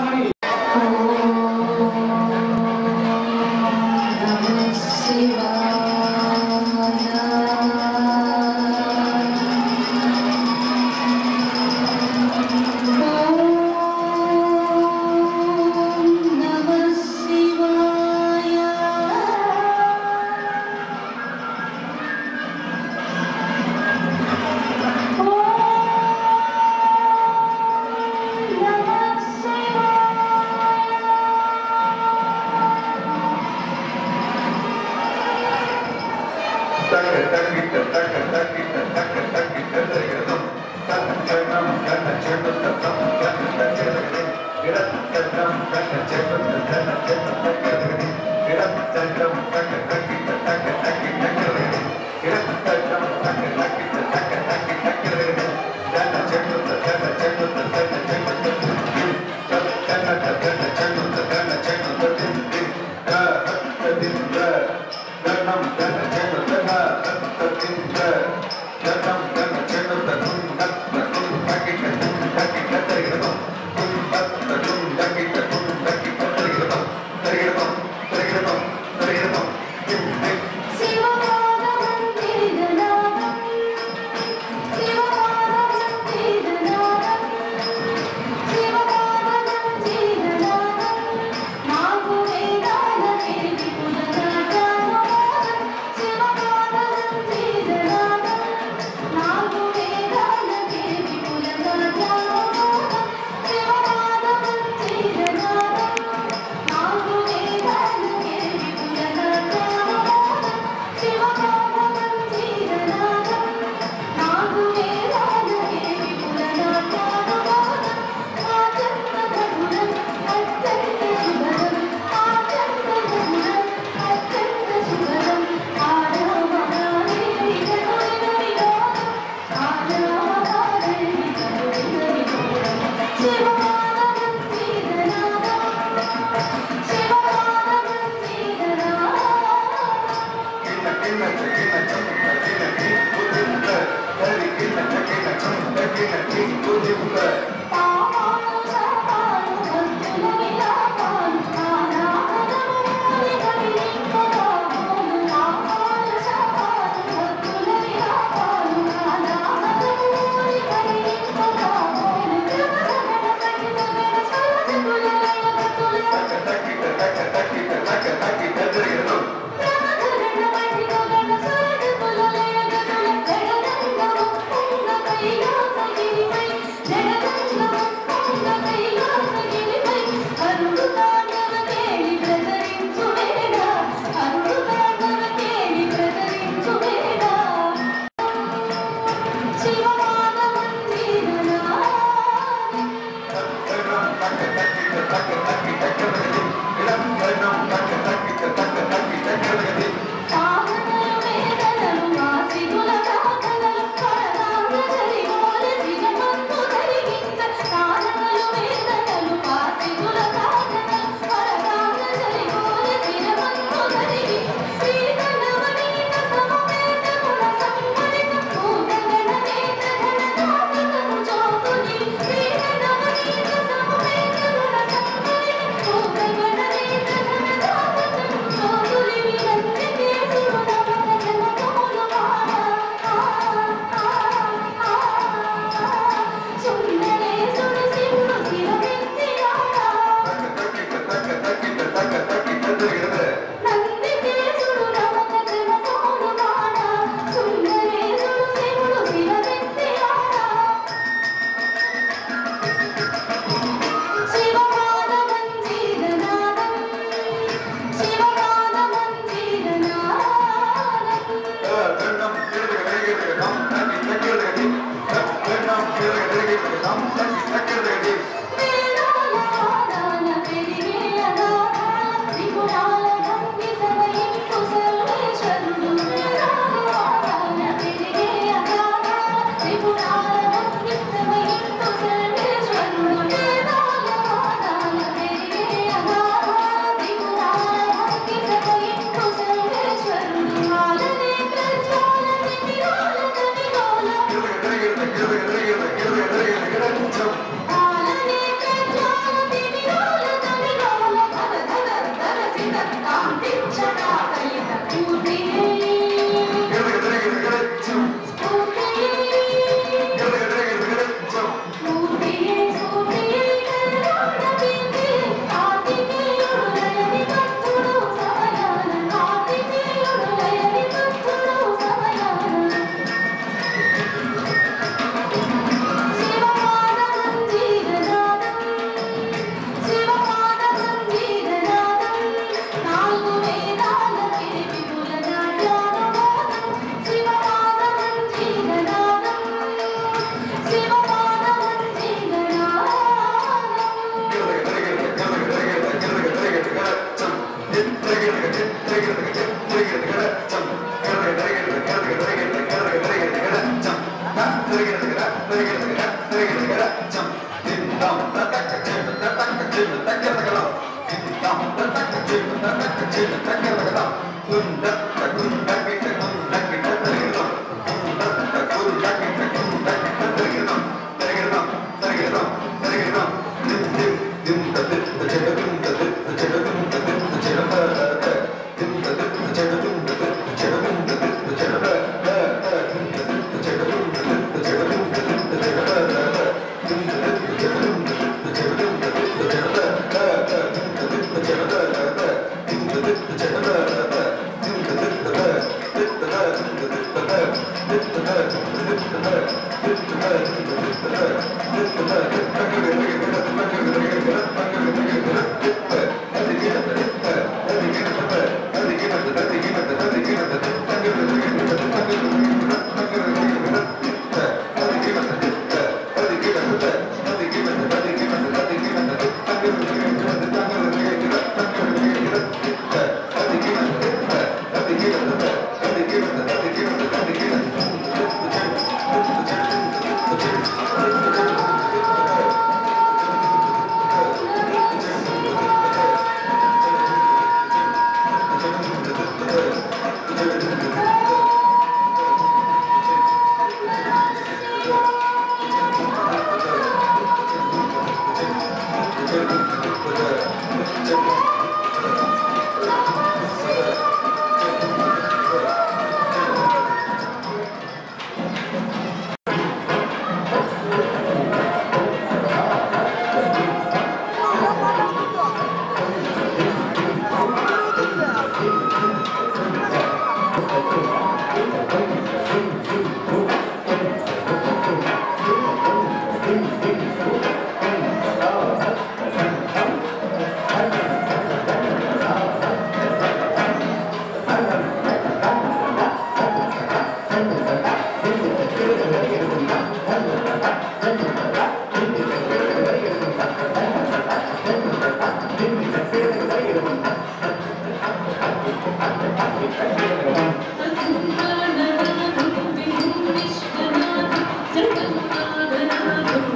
Jai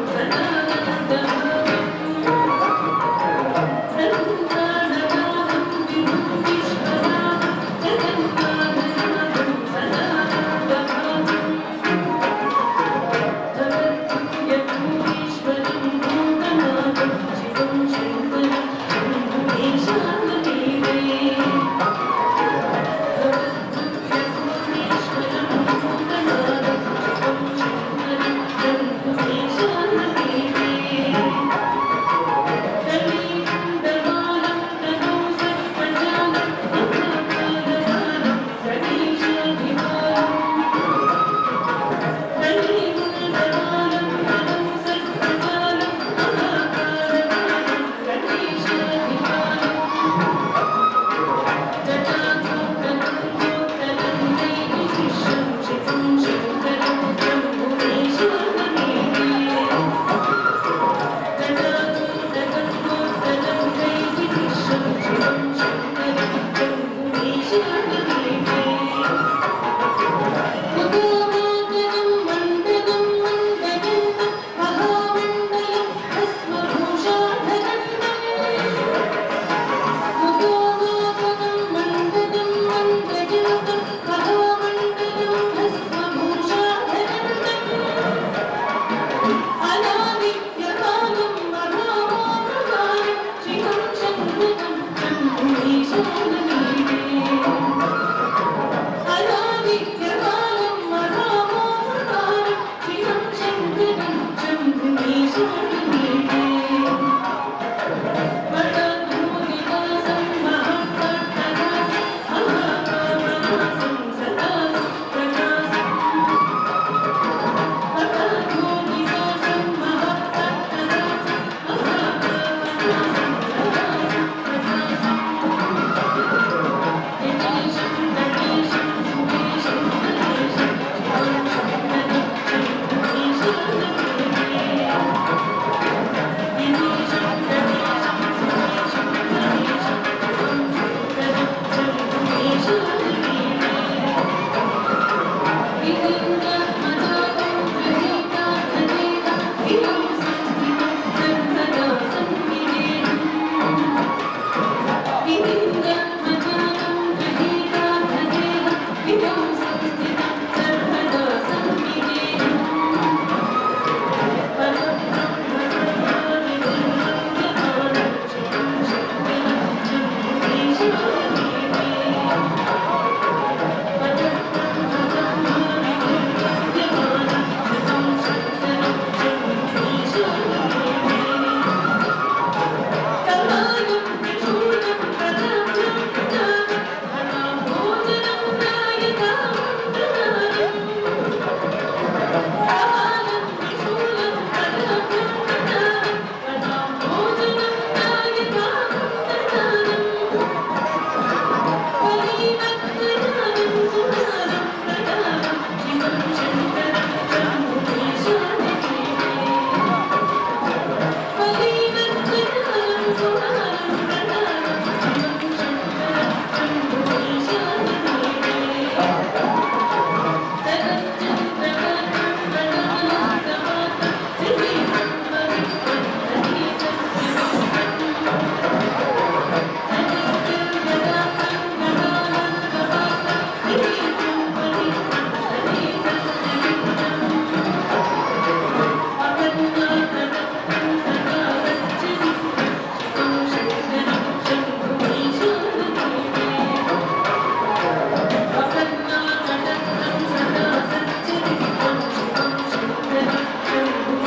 Jagannatha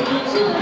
Gracias.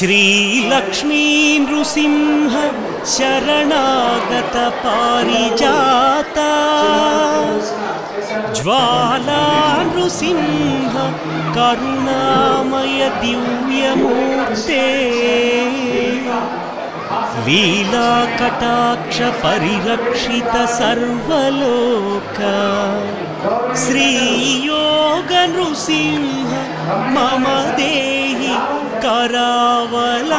Sreelakshmi Narasimha शरणागत पारिजाता ज्वाला नृसिंह करुणामय दिव्यमूर्ते लीला कटाक्ष परिरक्षित सर्वलोक श्री योग नृसिंह मम देहि करावलंबम्।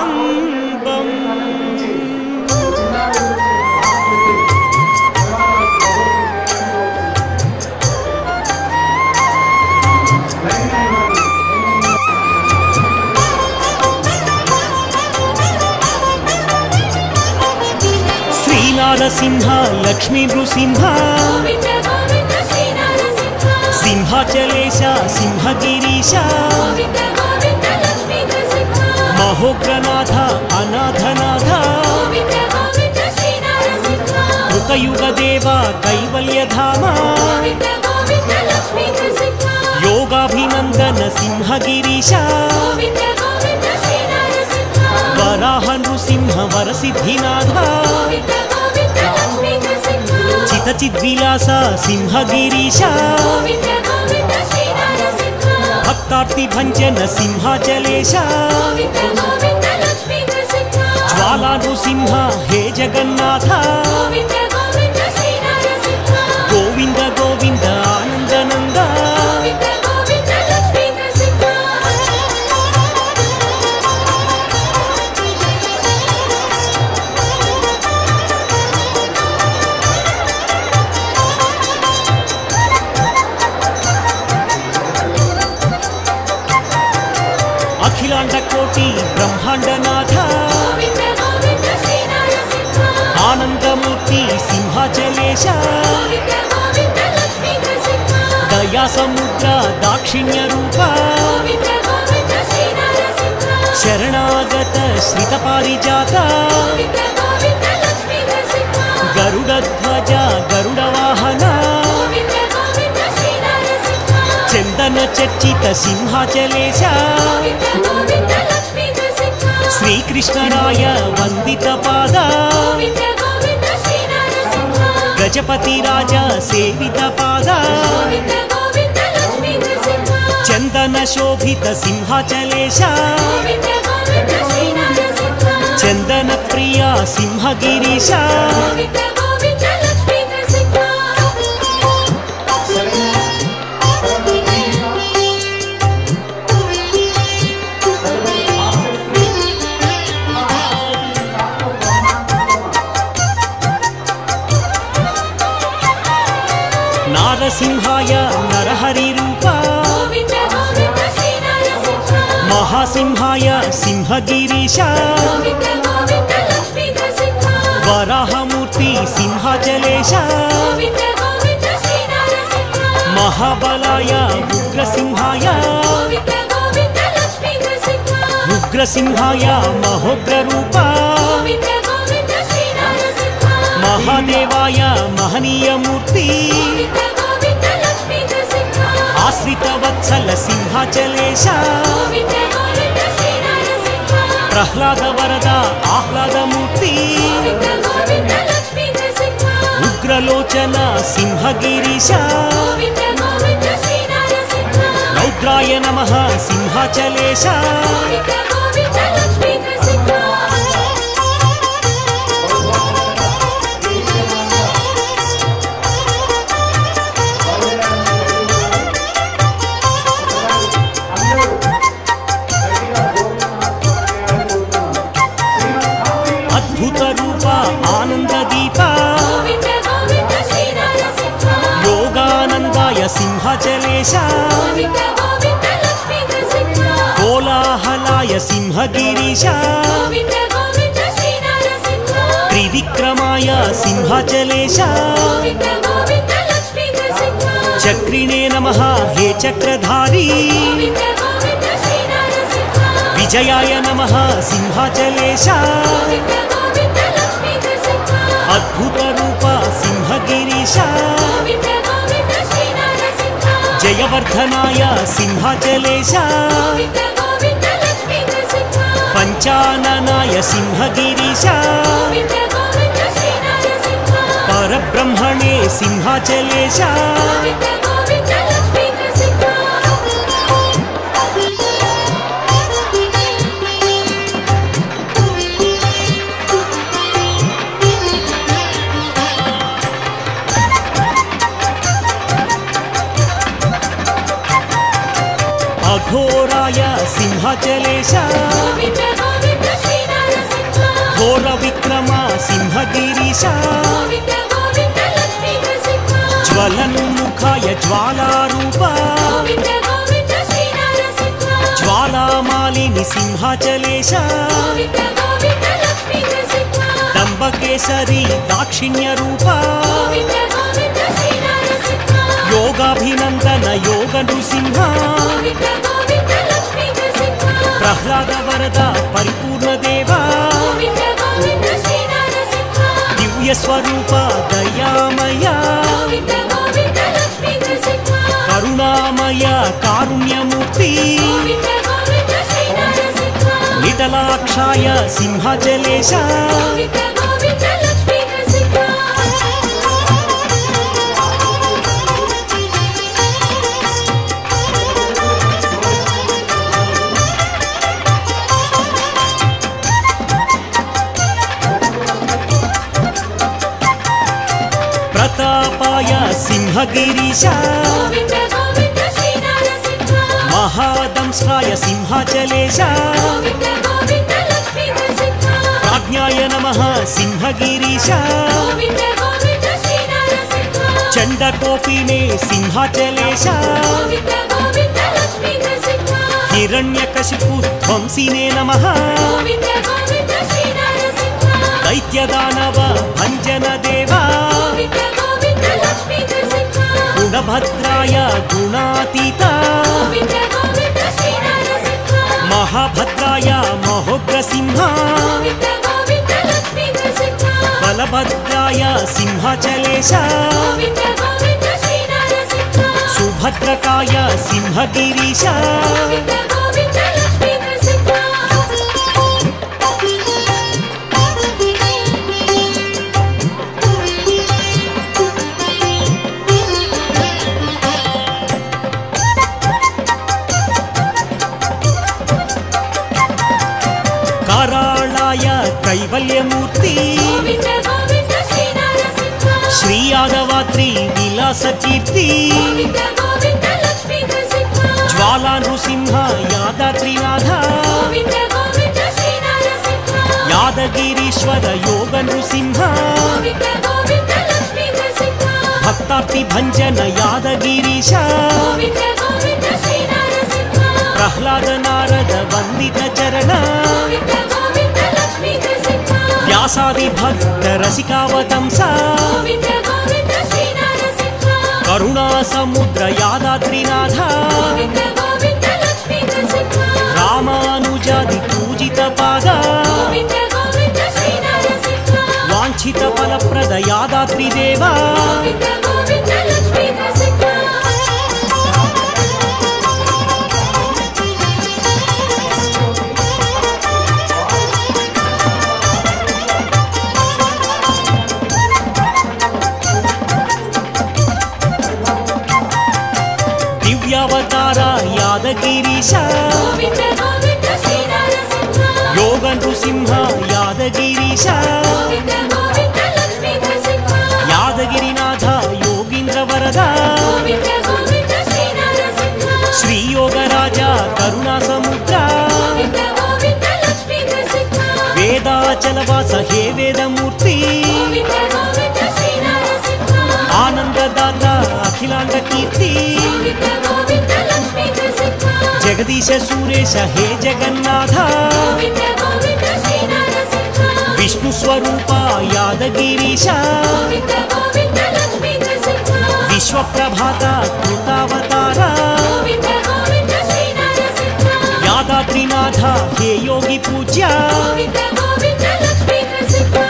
नरसिंह लक्ष्मी नृसिंह सिंहाचलेश सिंहगिरीश महोग्रनाथ अनाथनाथ कृतयुगदेव कैवल्यधाम योगाभिनंदन सिंहगिरीश वराह नृसिंह वरसिद्धिनाथ चितचिद्विलास सिंहगिरीश भक्तार्ति भंजन सिंहाचलेश ज्वाला नृसिंह हे जगन्नाथ गोविंद गोविंद आनंदनंद अखिलांड कोटि ब्रह्मांडनाथ आनंदमूर्ति सिंहाचलेश दया समुद्र दाक्षिण्य रूप शरणागत श्रित पारिजात गरुडध्वज गरुडवाहन चंदन चर्चित सिंहाचलेश श्रीकृष्णराय वंदित पाद गजपति राजा सेवित पाद चंदन शोभित सिंहाचलेश चंदन प्रिया सिंहगिरीश नारसिंहाय नरहरि रूप महासिंहाय सिंहगिरीश वराहमूर्ति सिंहाचलेश महाबलाय उग्रसिंहाय उग्रसिंहाय महोग्ररूप महादेवाय महनीय मूर्ति आश्रित वत्सल सिंहाचलेश प्रह्लाद वरद आह्लाद मूर्ति उग्रलोचन सिंहगिरीश रौद्राय नमः सिंहाचलेश योगानंदाय सिंहाचलेश कोलाहलाय सिंहगिरीश त्रिविक्रमाय सिंहाचलेश चक्रिणे नमः हे चक्रधारी विजयाय नमः सिंहाचलेश अद्भुत रूप सिंहगिरीश जयवर्धनाय सिंहाचलेश పంచాననాయ సింహగిరీశ గోవింద గోవింద శ్రీ నరసింహ పరబ్రహ్మణే సింహాచలేశ గోవింద గోవింద లక్ష్మీ నరసింహ అఘోరాయ సింహాచలేశ గోవింద గోవింద శ్రీ నరసింహ ఘోర విక్రమ సింహగిరీశ గోవింద గోవింద లక్ష్మీ నరసింహ జ్వలన్ముఖాయ జ్వాలారూప గోవింద గోవింద శ్రీ నరసింహ జ్వాలామాలిని సింహాచలేశ గోవింద గోవింద లక్ష్మీ నరసింహ దంబకేసరి దాక్షిణ్య రూప గోవింద గోవింద శ్రీ నరసింహ యోగాభినందన యోగ నృసింహ గోవింద గోవింద లక్ష్మీ నరసింహ ప్రహ్లాద వరద పరిపూర్ణ దేవ గోవింద గోవింద శ్రీ నరసింహ దివ్య స్వరూప దయామయ గోవింద గోవింద లక్ష్మీ నరసింహ కరుణామయ కారుణ్యమూర్తి గోవింద గోవింద శ్రీ నరసింహ నిటలాక్షాయ సింహాచలేశ గోవింద గోవింద లక్ష్మీ నరసింహ ప్రతాపాయ సింహగిరీశ గోవింద గోవింద శ్రీ నరసింహ మహాదంస్కాయ సింహాచలేశ గోవింద గోవింద లక్ష్మీ నరసింహ ప్రాజ్ఞాయ నమః సింహగిరీశ గోవింద గోవింద శ్రీ నరసింహ చండకోపినే సింహాచలేశ గోవింద గోవింద లక్ష్మీ నరసింహ హిరణ్యకశిపు ధ్వంసినే నమః గోవింద గోవింద శ్రీ నరసింహ దైత్యదానవ భంజన దేవా గోవింద గోవింద లక్ష్మీ నరసింహ గుణభద్రాయ గుణాతీత గోవింద గోవింద శ్రీ నరసింహ మహాభద్రాయ మహోగ్రసింహ గోవింద గోవింద లక్ష్మీ నరసింహ బలభద్రాయ సింహాచలేశ గోవింద గోవింద శ్రీ నరసింహ సుభద్రకాయ సింహగిరీశ గోవింద గోవింద లక్ష్మీ నరసింహ కారాళాయ కైవల్యమూర్తి గోవింద గోవింద శ్రీ నరసింహ శ్రీ యాదవాత్రి విలాస కీర్తి గోవింద గోవింద లక్ష్మీ నరసింహ జ్వాలా నృసింహ యాదాద్రినాథ గోవింద గోవింద శ్రీ నరసింహ యాదగిరీశ్వర యోగ నృసింహ గోవింద గోవింద లక్ష్మీ నరసింహ భక్తార్తి భంజన యాదగిరీశ గోవింద గోవింద శ్రీ నరసింహ ప్రహ్లాద నారద వందిత చరణ గోవింద గోవింద లక్ష్మీ నరసింహ వ్యాసాది భక్త రసికావతంస గోవింద గోవింద శ్రీ నరసింహ కరుణా సముద్ర యాదాద్రినాథ గోవింద గోవింద లక్ష్మీ నరసింహ రామానుజాది పూజిత పాద గోవింద గోవింద శ్రీ నరసింహ వాంఛిత ఫలప్రద యాదాద్రి దేవా గోవింద గోవింద లక్ష్మీ నరసింహ దివ్యావతార యాదగిరీశ గోవింద గోవింద శ్రీ నరసింహ యోగ నృసింహ యాదగిరీశ గోవింద గోవింద లక్ష్మీ నరసింహ యాదగిరినాథ యోగీంద్ర వరద గోవింద గోవింద శ్రీ నరసింహ శ్రీ యోగరాజ కరుణా సముద్ర గోవింద గోవింద లక్ష్మీ నరసింహ వేదాచలవాస హే వేదమూర్తి గోవింద గోవింద శ్రీ నరసింహ ఆనందదాత అఖిలాండ కీర్తి గోవింద గోవింద లక్ష్మీ నరసింహ జగదీశ సురేశ హే జగన్నాథ గోవింద గోవింద శ్రీ నరసింహ విష్ణు స్వరూప యాదగిరీశ గోవింద గోవింద లక్ష్మీ నరసింహ విశ్వప్రభాత కృతావతార గోవింద గోవింద శ్రీ నరసింహ యాదాద్రినాథ హే యోగి పూజ్య గోవింద గోవింద లక్ష్మీ నరసింహ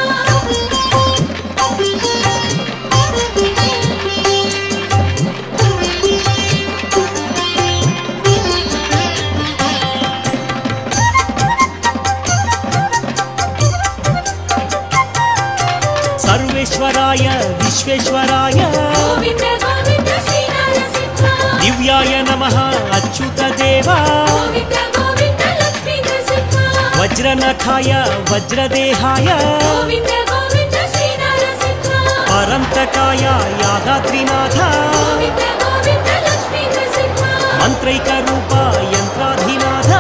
सर्वेश्वराय विश्वेश्वराय गोविन्द गोविन्द श्रीनरसिंह दिव्याय नमः अच्युतदेवा गोविन्द गोविन्द लक्ष्मीनरसिंह वज्रनखाय वज्रदेहाय गोविन्द गोविन्द श्रीनरसिंह परन्तकाय यादाद्रिनाथ गोविन्द गोविन्द लक्ष्मीनरसिंह मन्त्रैकरूप यन्त्राधिनाथ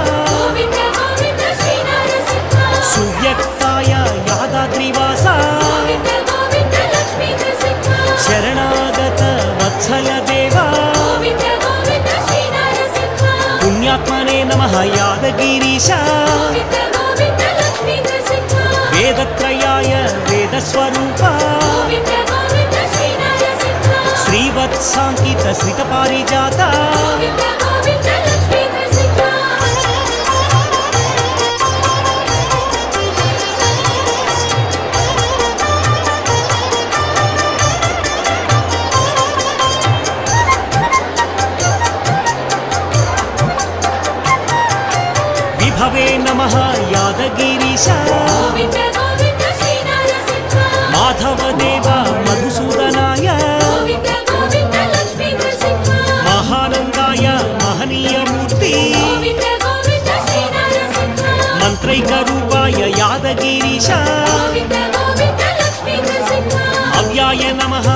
गोविन्द गोविन्द श्रीनरसिंह सुव्यक्ताय यादाद्रिवास गोविन्द गोविन्द लक्ष्मीनरसिंह शरणागत वत्सलदेवा गोविन्द गोविन्द श्रीनरसिंह पुण्यात्मने नमः यादगिरीश गोविन्द गोविन्द लक्ष्मीनरसिंह वेदत्रयाय वेदस्वरूप गोविन्द गोविन्द श्रीनरसिंह श्रीवत्साङ्कित श्रितपारिजात गोविन्द गोविन्द लक्ष्मीनरसिंह विभवे नमः यादगिरीश गोविन्द गोविन्द श्रीनरसिंह माधवदेव मधुसूदनाय गोविन्द गोविन्द लक्ष्मीनरसिंह महानन्दाय महनीयमूर्ति गोविन्द गोविन्द श्रीनरसिंह मन्त्रैकरूपाय यादगिरीश गोविन्द गोविन्द लक्ष्मीनरसिंह अव्याय नमः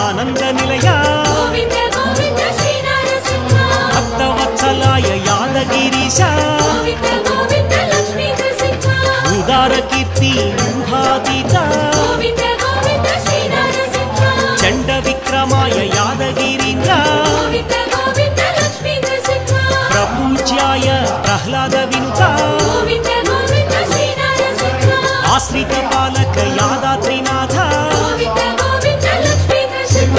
आनन्दनिलय गोविन्द गोविन्द श्रीनरसिंह भक्तवत्सलाय यादगिरीश गोविन्द गोविन्द लक्ष्मीनरसिंह उदारकीर्ति ऊहातीत गोविन्द गोविन्द श्रीनरसिंह चण्डविक्रमाय यादगिरीन्द्र गोविन्द गोविन्द लक्ष्मीनरसिंह प्रपूज्याय प्रह्लादविनुत गोविन्द गोविन्द श्रीनरसिंह आश्रितपालक यादाद्रिनाथ गोविन्द गोविन्द लक्ष्मीनरसिंह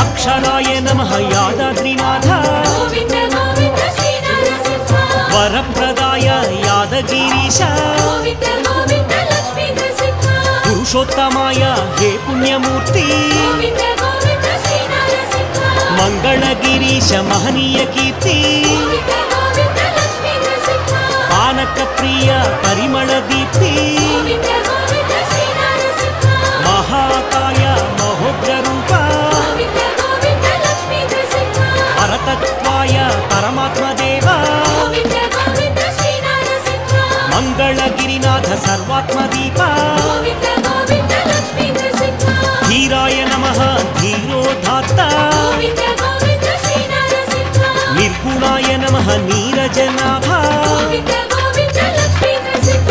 अक्षराय नमः यादाद्रिनाथ गोविन्द गोविन्द श्रीनरसिंह वरप्रदाय यादगिरीश गोविन्द गोविन्द लक्ष्मीनरसिंह पुरुषोत्तमाय हे पुण्यमूर्ति गोविन्द गोविन्द श्रीनरसिंह मङ्गलगिरीश महनीय कीर्ति गोविन्द गोविन्द लक्ष्मीनरसिंह पानकप्रिय परिमलदीप्ति गोविन्द गोविन्द श्रीनरसिंह महाकाय महोग्ररूप गोविन्द गोविन्द लक्ष्मीनरसिंह परतत्वाय परमात्मदेव गोविन्द गोविन्द श्रीनरसिंह मङ्गलगिरिनाथ सर्वात्मदीप गोविन्द गोविन्द लक्ष्मीनरसिंह धीराय नमः धीरोधात्ता गोविन्द गोविन्द श्रीनरसिंह निर्गुणाय नमः नीरजनाभा गोविन्द गोविन्द लक्ष्मीनरसिंह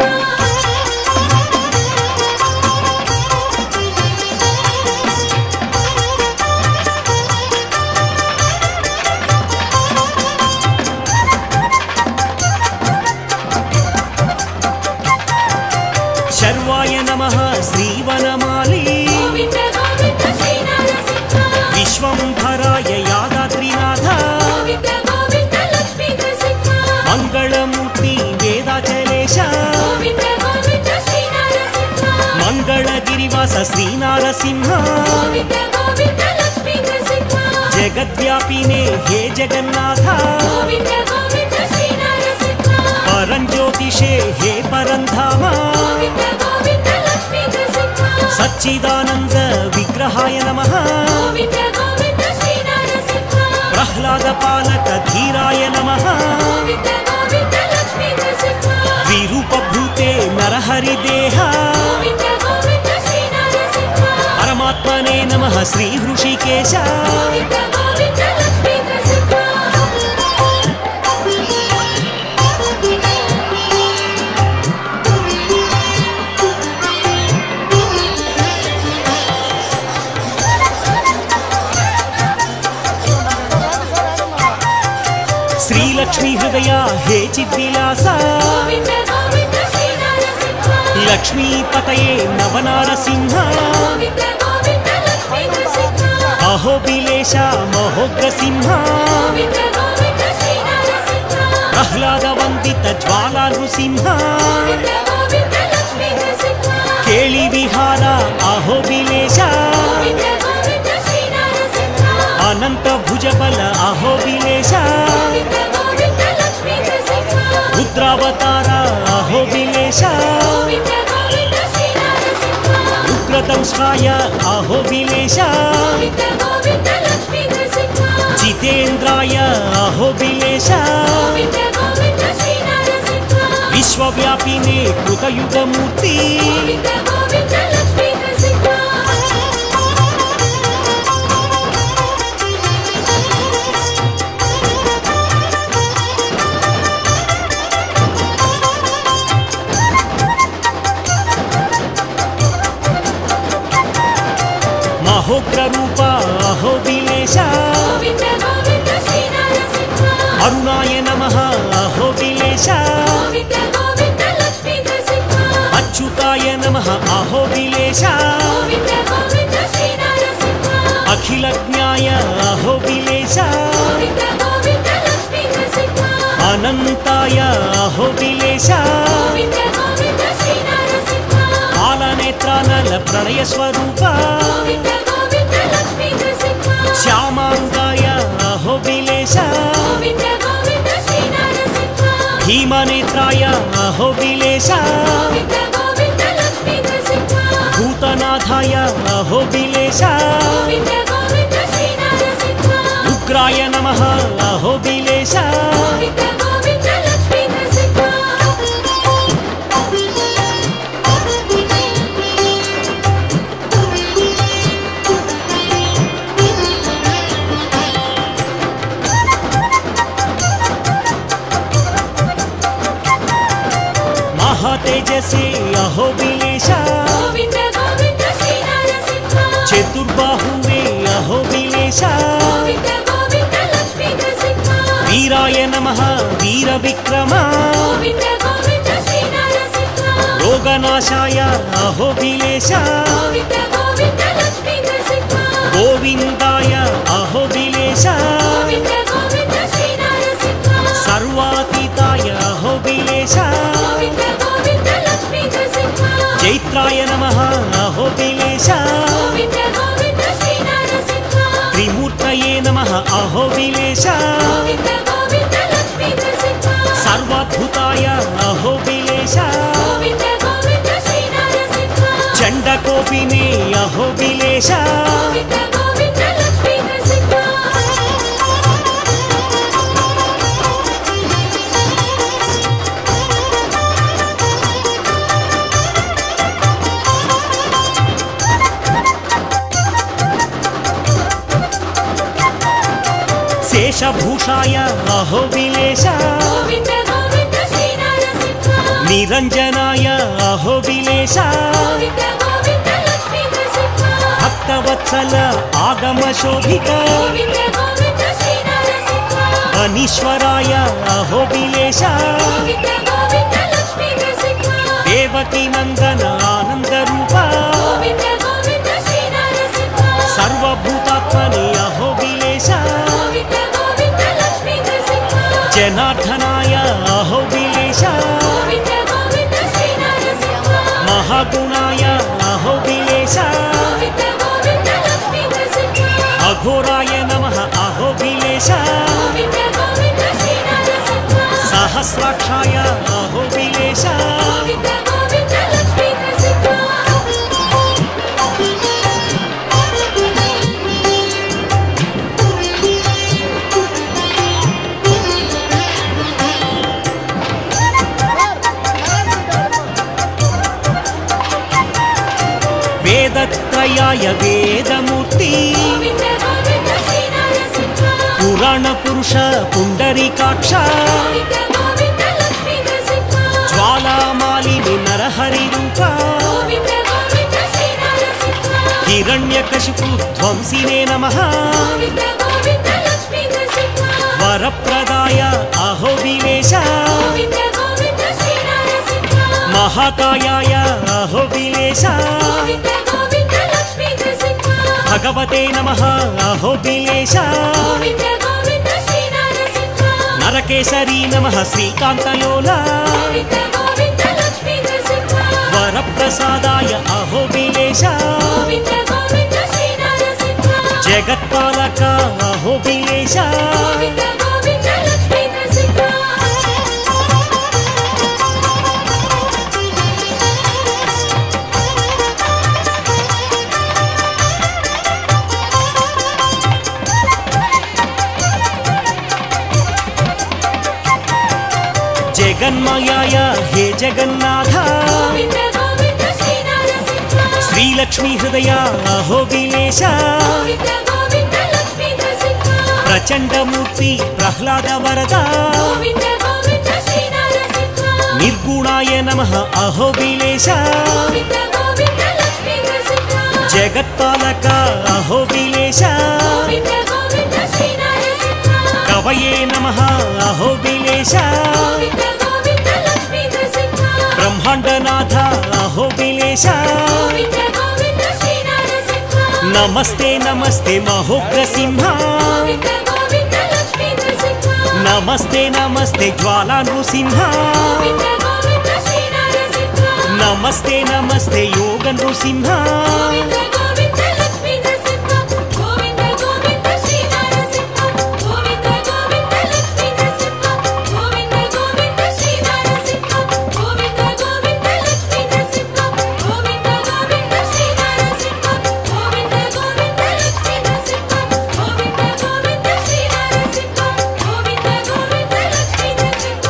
शर्वाय नमः श्रीवनमाली गोविन्द गोविन्द श्रीनरसिंह विश्वम्भराय यादाद्रिनाथ गोविन्द गोविन्द लक्ष्मीनरसिंह मङ्गलमूर्ति वेदाचलेश गोविन्द गोविन्द श्रीनरसिंह मङ्गलगिरिवास श्रीनारसिंह गोविन्द गोविन्द लक्ष्मीनरसिंह जगद्व्यापिने हे जगन्नाथ गोविन्द गोविन्द श्रीनरसिंह परञ्ज्योतिषे हे परन्धाम गोविन्द गोविन्द लक्ष्मीनरसिंह सच्चिदानन्द विग्रहाय नमः गोविन्द गोविन्द श्रीनरसिंह प्रह्लादपालक धीराय नमः गोविन्द गोविन्द लक्ष्मीनरसिंह विरूपभूते नरहरिदेह गोविन्द गोविन्द श्रीनरसिंह परमात्मने नमः श्रीहृषिकेश गोविन्द गोविन्द लक्ष्मीनरसिंह श्रीलक्ष्मी हृदय हे चिद्विलास गोविन्द गोविन्द श्रीनरसिंह लक्ष्मीपतये नवनारसिंह गोविन्द गोविन्द लक्ष्मीनरसिंह अहोबिलेश महोग्रसिंह गोविन्द गोविन्द श्रीनरसिंह प्रह्लादवन्दित ज्वालानृसिंह गोविन्द गोविन्द लक्ष्मीनरसिंह केळिविहार अहो अहोबिलेश गोविन्द गोविन्द श्री नरसिंह उग्रदंष्ट्राय अहोबिलेश गोविन्द गोविन्द लक्ष्मी नरसिंह जितेन्द्राय अहोबिलेश गोविन्द गोविन्द श्री नरसिंह विश्वव्यापिने कृतयुगमूर्ति गोविन्द गोविन्द लक्ष्मी नरसिंह महोग्ररूप अहोबिलेश गोविन्द गोविन्द श्री नरसिंह अरुणाय नमः अहोबिलेश गोविन्द गोविन्द लक्ष्मी नरसिंह अच्युताय नमः अहोबिलेश गोविन्द गोविन्द श्री नरसिंह अखिलज्ञाय अहोबिलेश गोविन्द गोविन्द लक्ष्मी नरसिंह अनन्ताय अहोबिलेश गोविन्द गोविन्द श्री नरसिंह कालनेत्रानल प्रणय स्वरूप गोविन्द गोविन्द लक्ष्मी नरसिंह श्यामाङ्गाय अहोबिलेश गोविन्द गोविन्द श्री नरसिंह भीमनेत्राय अहोबिलेश गोविन्द गोविन्द लक्ष्मी नरसिंह भूतनाथाय अहोबिलेश गोविन्द गोविन्द श्री नरसिंह उग्राय नमः अहोबिलेश गोविन्द गोविन्द लक्ष्मी नरसिंह महातेजसे अहोबिलेश गोविन्द गोविन्द श्री नरसिंह चतुर्बाहुवे अहोबिलेश गोविन्द गोविन्द लक्ष्मी नरसिंह वीराय नमः वीरविक्रम गोविन्द गोविन्द श्री नरसिंह रोगनाशाय अहोबिलेश गोविन्द गोविन्द लक्ष्मी नरसिंह गोविन्दाय अहोबिलेश गोविन्द गोविन्द श्री नरसिंह सर्वातीताय अहोबिलेश गोविन्द गोविन्द लक्ष्मी नरसिंह चैत्राय नमः अहोबिलेश गोविन्द गोविन्द श्री नरसिंह त्रिमूर्तये नमः अहोबिलेश गोविन्द गोविन्द लक्ष्मी नरसिंह सर्वाद्भुताय अहोबिलेश गोविन्द गोविन्द श्री नरसिंह चण्डकोपिने अहोबिलेश गोविन्द गोविन्द लक्ष्मी नरसिंह शेषभूषाय अहोबिलेश गोविन्द गोविन्द श्री नरसिंह निरञ्जनाय अहोबिलेश गोविन्द गोविन्द लक्ष्मी नरसिंह भक्तवत्सल आगमशोभित गोविन्द गोविन्द श्री नरसिंह अनीश्वराय अहोबिलेश गोविन्द गोविन्द लक्ष्मी नरसिंह देवकी नन्दन आनन्दरूप गोविन्द गोविन्द श्री नरसिंह सर्वभूतात्मने अहोबिलेश गोविन्द गोविन्द लक्ष्मी नरसिंह जनार्दनाय अहोबिलेश गोविन्द गोविन्द श्री नरसिंह महागुणाय अहोबिलेश गोविन्द गोविन्द लक्ष्मी नरसिंह अघोराय नमः अहोबिलेश गोविन्द गोविन्द श्री नरसिंह सहस्राक्षाय अहोबिलेश गोविन्द गोविन्द लक्ष्मी नरसिंह वेदत्रयाय वेदमूर्ति गोविन्द गोविन्द श्री नरसिंह पुराणपुरुष पुण्डरीकाक्ष गोविन्द गोविन्द लक्ष्मी नरसिंह ज्वालामालिनि नरहरिरूप गोविन्द गोविन्द श्री नरसिंह हिरण्यकशिपु ध्वंसिने नमः गोविन्द गोविन्द लक्ष्मी नरसिंह वरप्रदाय अहोबिलेश गोविन्द गोविन्द श्री नरसिंह महाकायाय अहोबिलेश गोविन्द गोविन्द लक्ष्मी नरसिंह भगवते नमः अहोबिलेश गोविन्द गोविन्द श्री नरसिंह नरकेसरी नमः श्रीकान्तलोल गोविन्द गोविन्द लक्ष्मी नरसिंह वरप्रसादाय अहोबिलेश गोविन्द गोविन्द श्री नरसिंह जगत्पालक अहोबिलेश गोविन्द गोविन्द लक्ष्मी नरसिंह జగన్మయాయ హే జగన్నాథ గోవింద గోవింద శ్రీ నరసింహ శ్రీలక్ష్మీ హృదయ అహోబిలేశ గోవింద గోవింద లక్ష్మీ నరసింహ ప్రచండమూర్తి ప్రహ్లాద వరద గోవింద గోవింద శ్రీ నరసింహ నిర్గుణాయ నమః అహోబిలేశ గోవింద గోవింద లక్ష్మీ నరసింహ జగత్పాలక అహోబిలేశ గోవింద గోవింద శ్రీ నరసింహ కవయే నమః అహోబిలేశ గోవింద గోవింద లక్ష్మీ నరసింహ బ్రహ్మాండనాథ అహోబిలేశ గోవింద గోవింద శ్రీ నరసింహ నమస్తే నమస్తే మహోగ్రసింహ గోవింద గోవింద లక్ష్మీ నరసింహ నమస్తే నమస్తే జ్వాలా నృసింహ గోవింద గోవింద శ్రీ నరసింహ నమస్తే నమస్తే యోగ నృసింహ గోవింద గోవింద లక్ష్మీ నరసింహ గోవింద గోవింద శ్రీ నరసింహ గోవింద గోవింద లక్ష్మీ నరసింహ గోవింద గోవింద శ్రీ నరసింహ గోవింద గోవింద లక్ష్మీ నరసింహ గోవింద గోవింద శ్రీ నరసింహ గోవింద గోవింద లక్ష్మీ నరసింహ గోవింద గోవింద శ్రీ నరసింహ గోవింద గోవింద లక్ష్మీ నరసింహ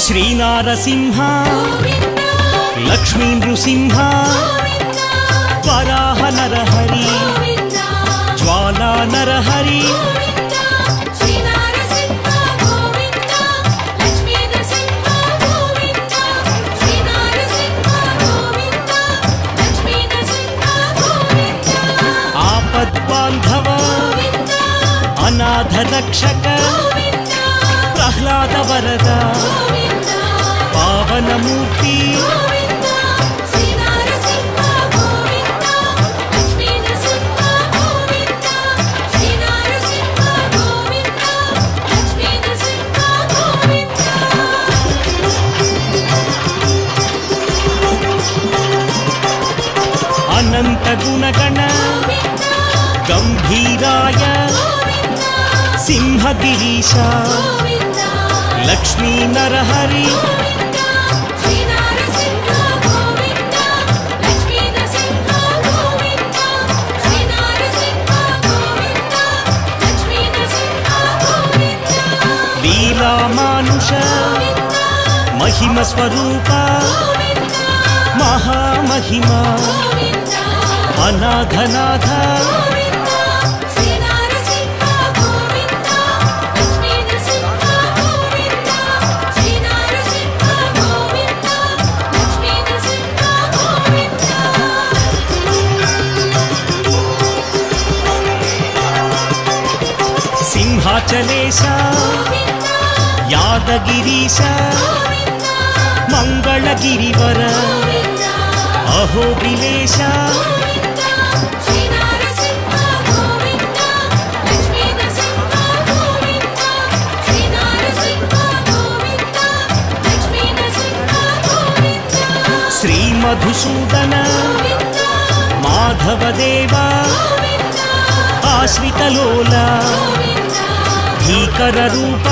శ్రీ నారసింహ గోవింద లక్ష్మీ నృసింహ గోవింద వరాహ నరహరి గోవింద జ్వాలా నరహరి గోవింద శ్రీ నరసింహ గోవింద లక్ష్మీ నరసింహ గోవింద శ్రీ నరసింహ గోవింద లక్ష్మీ నరసింహ గోవింద ఆపద్బాంధవ గోవింద అనాథ రక్షక గోవింద ప్రహ్లాద వరద గోవింద పావనమూర్తి గోవింద శ్రీ నరసింహ గోవింద లక్ష్మీ నరసింహ గోవింద శ్రీ నరసింహ గోవింద లక్ష్మీ నరసింహ గోవింద అనంత గుణగణ గంభీరాయ సింహగిరీశ లక్ష్మీ నరహరి శ్రీ నరసింహ గోవింద లక్ష్మీ నరసింహ గోవింద శ్రీ నరసింహ గోవింద లక్ష్మీ నరసింహ గోవింద లీలామానుష మహిమ స్వరూప మహామహిమ అనాథనాథ గోవింద శ్రీ నరసింహ గోవింద లక్ష్మీ నరసింహ గోవింద శ్రీ నరసింహ గోవింద లక్ష్మీ నరసింహ గోవింద సింహాచలేశ యాదగిరీశ మంగళగిరివర అహోబిలేశ శ్రీ నరసింహ గోవింద లక్ష్మీ నరసింహ గోవింద శ్రీ నరసింహ గోవింద లక్ష్మీ నరసింహ గోవింద శ్రీ మధుసూదన మాధవదేవ ఆశ్రితలోల భీకర రూప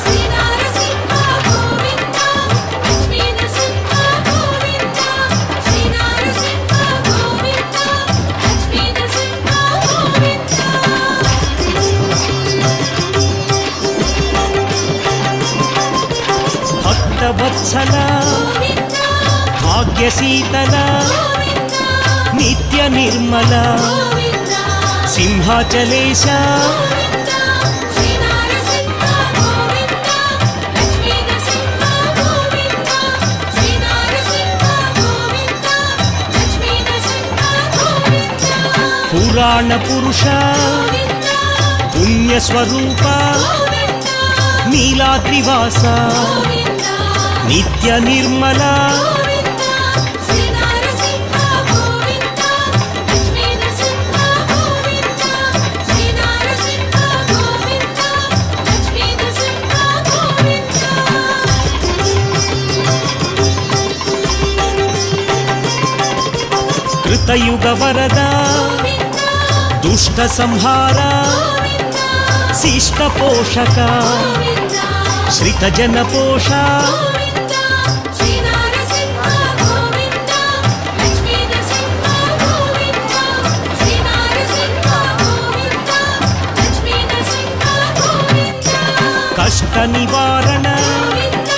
శ్రీ నరసింహ గోవింద లక్ష్మీ నరసింహ గోవింద శ్రీ నరసింహ గోవింద లక్ష్మీ నరసింహ గోవింద భక్తవత్సల భాగ్యశీతల నిత్య నిర్మల సింహాచలేశ శ్రీ నరసింహ గోవింద లక్ష్మీ నరసింహ గోవింద శ్రీ నరసింహ గోవింద లక్ష్మీ నరసింహ గోవింద పురాణ పురుష పుణ్యస్వరూప నీలాద్రివాస నిత్య నిర్మల శ్రీ నరసింహ గోవింద లక్ష్మీ నరసింహ గోవింద శ్రీ నరసింహ గోవింద లక్ష్మీ నరసింహ గోవింద కృతయుగ వరద దుష్ట సంహార శిష్ట పోషక శ్రిత జన పోష గోవింద శ్రీ నరసింహ గోవింద లక్ష్మీ నరసింహ గోవింద శ్రీ నరసింహ గోవింద లక్ష్మీ నరసింహ గోవింద కష్ట నివారణ గోవింద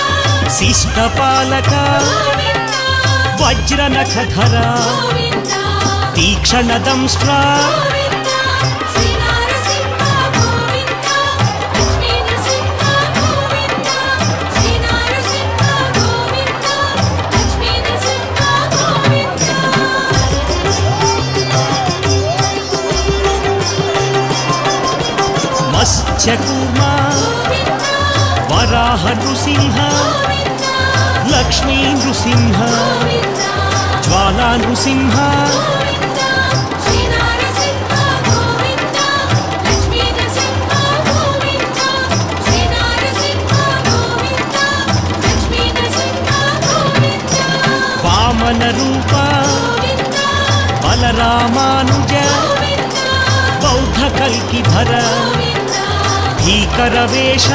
శిష్ట పాలక గోవింద వజ్ర నఖధర గోవింద తీక్షణ దంష్ట్రా గోవింద శ్రీ నరసింహ గోవింద లక్ష్మీ నరసింహ గోవింద శ్రీ నరసింహ గోవింద లక్ష్మీ నరసింహ గోవింద మత్స్యకూర్మ గోవింద వరాహ నృసింహ గోవింద లక్ష్మీ నృసింహ గోవింద జ్వాలా నృసింహ గోవింద శ్రీ నరసింహ గోవింద లక్ష్మీ నరసింహ గోవింద శ్రీ నరసింహ గోవింద లక్ష్మీ నరసింహ గోవింద వామన రూప గోవింద బలరామానుజ గోవింద బౌద్ధ కల్కిధర గోవింద భీకర వేష